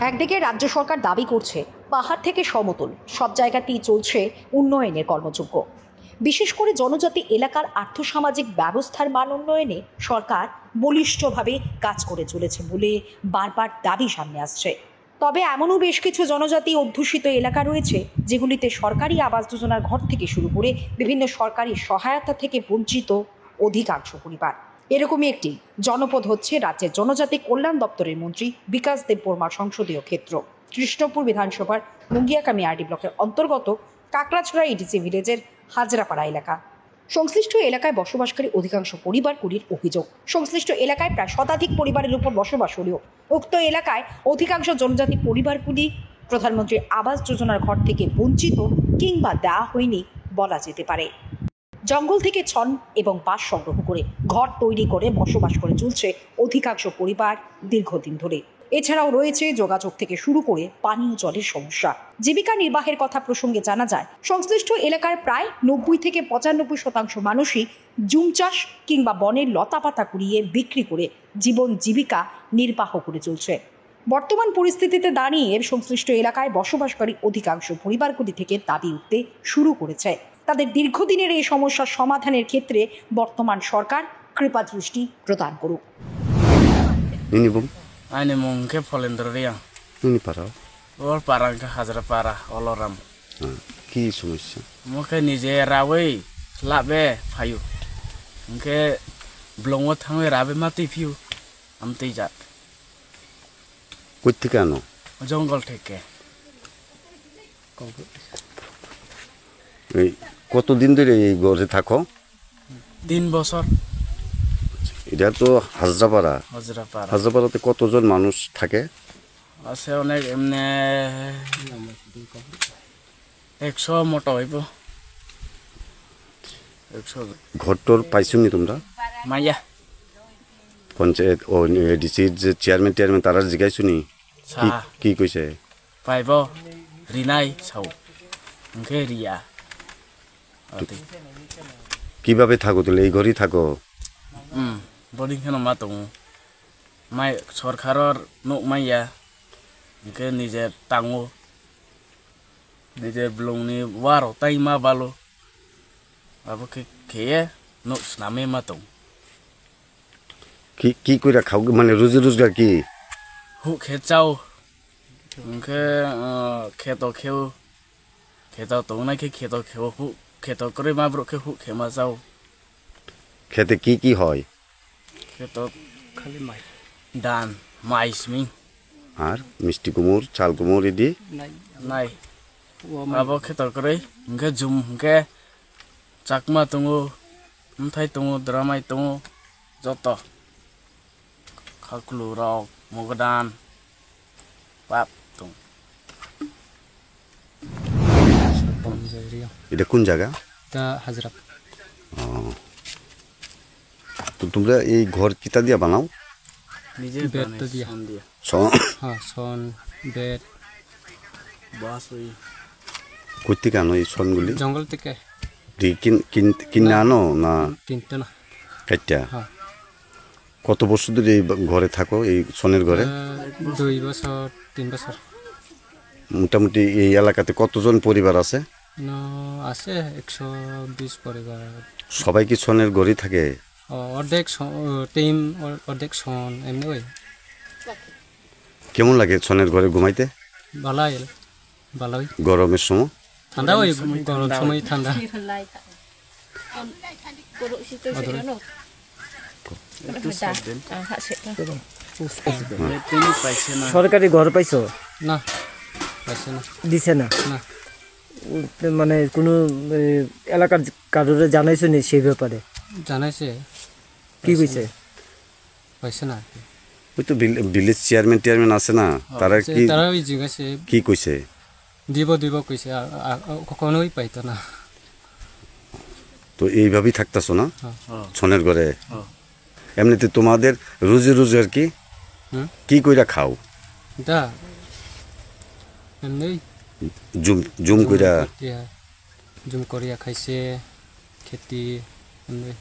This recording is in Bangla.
একদিকে রাজ্য সরকার দাবি করছে পাহাড় থেকে সমতল সব জায়গাতেই চলছে উন্নয়নের কর্মযজ্ঞ। বিশেষ করে জনজাতি এলাকার আর্থসামাজিক ব্যবস্থার মান উন্নয়নে সরকার বলিষ্ঠভাবে কাজ করে চলেছে বলে বারবার দাবি সামনে আসছে। তবে এমনও বেশ কিছু জনজাতি অধ্যুষিত এলাকা রয়েছে যেগুলিতে সরকারি আবাস যোজনার ঘর থেকে শুরু করে বিভিন্ন সরকারি সহায়তা থেকে বঞ্চিত অধিকাংশ পরিবার। এরকমই একটি জনপদ হচ্ছে রাজ্যের জনজাতি কল্যাণ দপ্তরের মন্ত্রী বিকাশ দেববর্মার সংসদীয় ক্ষেত্র কৃষ্ণপুর বিধানসভার মুঙ্গিয়াকামি আরডি ব্লকের অন্তর্গত কাকড়াছড়া ইডিসি ভিলেজের হাজরাপাড়া এলাকা। সংশ্লিষ্ট এলাকায় বসবাসকারী অধিকাংশ পরিবারগুলির অভিযোগ, সংশ্লিষ্ট এলাকায় প্রায় শতাধিক পরিবারের উপর বসবাস হলেও উক্ত এলাকায় অধিকাংশ জনজাতি পরিবারগুলি প্রধানমন্ত্রীর আবাস যোজনার ঘর থেকে বঞ্চিত কিংবা দেওয়া হয়নি বলা যেতে পারে। জঙ্গল থেকে ছন এবং বাঁশ সংগ্রহ করে ঘর তৈরি করে বসবাস করে চলছে অধিকাংশ পরিবার দীর্ঘদিন ধরে। এছাড়াও রয়েছে যোগাযোগ থেকে শুরু করে পানীয় জলের সমস্যা। জীবিকা নির্বাহের কথা প্রসঙ্গে জানা যায়, সংশ্লিষ্ট এলাকার প্রায় 90 থেকে 95% মানুষই জুম চাষ কিংবা বনের লতাপাতা কুড়িয়ে বিক্রি করে জীবন জীবিকা নির্বাহ করে চলছে। বর্তমান পরিস্থিতিতে দাঁড়িয়ে সংশ্লিষ্ট এলাকায় বসবাসকারী অধিকাংশ পরিবারগুলি থেকে দাবি উঠতে শুরু করেছে তাদের দীর্ঘদিনের এই সমস্যার সমাধানের ক্ষেত্রে বর্তমান সরকার কৃপা দৃষ্টি প্রদান করুক। Ani mungke Polendria. Ini parah. Or parang ke Hazrapara oloram. Ki সমস্যা? Muke nije rawe labe payu. Muke blongo thangwe rabe mati piu. Amti jat. কই থেকে আনো? জঙ্গল থেকে। এই কতদিন ধরে এই ঘরে থাকো? 3 বছর। এটা তো হাজরাপাড়া। হাজরাপাড়াতে কতজন মানুষ থাকে? আছে অনেক এমনি 100 মতো হইব। 100 ঘরটোর পাইছুনি তোমরা? মাইয়া পঞ্চায়েত ও ডিসির যে চেয়ারম্যান তারা জিজ্ঞাসুনি কি কইছে? পাইব রিনাই ছাও ওকে রিয়া। কিভাবে থাকো তুমি এই ঘরেই থাকো? বডি কেন মাতো মাই সরকারের নোক মাইয়া ওকে নিজের টাঙো নিজের ব্লংনি ওয়ারো তাই মা বালো আবকে খেয়ে নোক নামে মাতো। কি কইরা খাও মানে রোজি রোজগার কি? হু খেচাও ওকে খেতো খেও খেতো তো নাকি খেতো খেও হু খেতো করে মা ব্রকে হু খেমা যাও। খেতে কি হয়? খেতো খালি মাই ধান মাইস মিং আর মিষ্টি কুমড় চাল কুমড় এদি নাই আবো খেতো করে ওকে জুম ওকে চাকমা দङो अन्थाइ दङो द्रामाइ दङो যত খাকলু রক মগদান পাপ দङ। এটা কোন জায়গা? হাজরা। তো তোমরা এই ঘর কিতা দিয়া বানাও? নিজে বেড তো দিয়া সন বেড বাস ওই কই থেকে আনো এই সনগুলি? জঙ্গল থেকে কিনে আনো না কিনতে না কাইটা? কত বছর ধরে এই ঘরে থাকো এই সনের ঘরে? 2 বছর 3 বছর। মোটামুটি এই এলাকাতে কতজন পরিবার আছে? আছে 120 পরিবার। সবাই কি সনের ঘরেই থাকে? অর্ধেক টিম অর্ধেক সন এমনি ওই। কেমন লাগে সনের ঘরে ঘুমাইতে? ভালোই। গরমের সময়? ঠান্ডা ওই গরম সময় ঠান্ডা। সরকারি ঘর পাইছো? না পাইছে না। দিছে না? না। মানে কোনো এলাকার কারোরে জানাইছো নি সেই ব্যাপারে? জানাইছে। কি কইছে? পাইছে না। ওই তো ভিলেজ চেয়ারম্যান আছে না, তারা ওই জিজ্ঞাসে কি কইছে? দিব কইছে কখনোই পাইতো না। তো এইভাবেই থাকতেছো না ছনের ঘরে? এমনিতে তোমাদের রোজি রোজগার কি কইরা খাও? এমনি জুম কইরা জুম করিয়া খাইছে খেতি এমনি।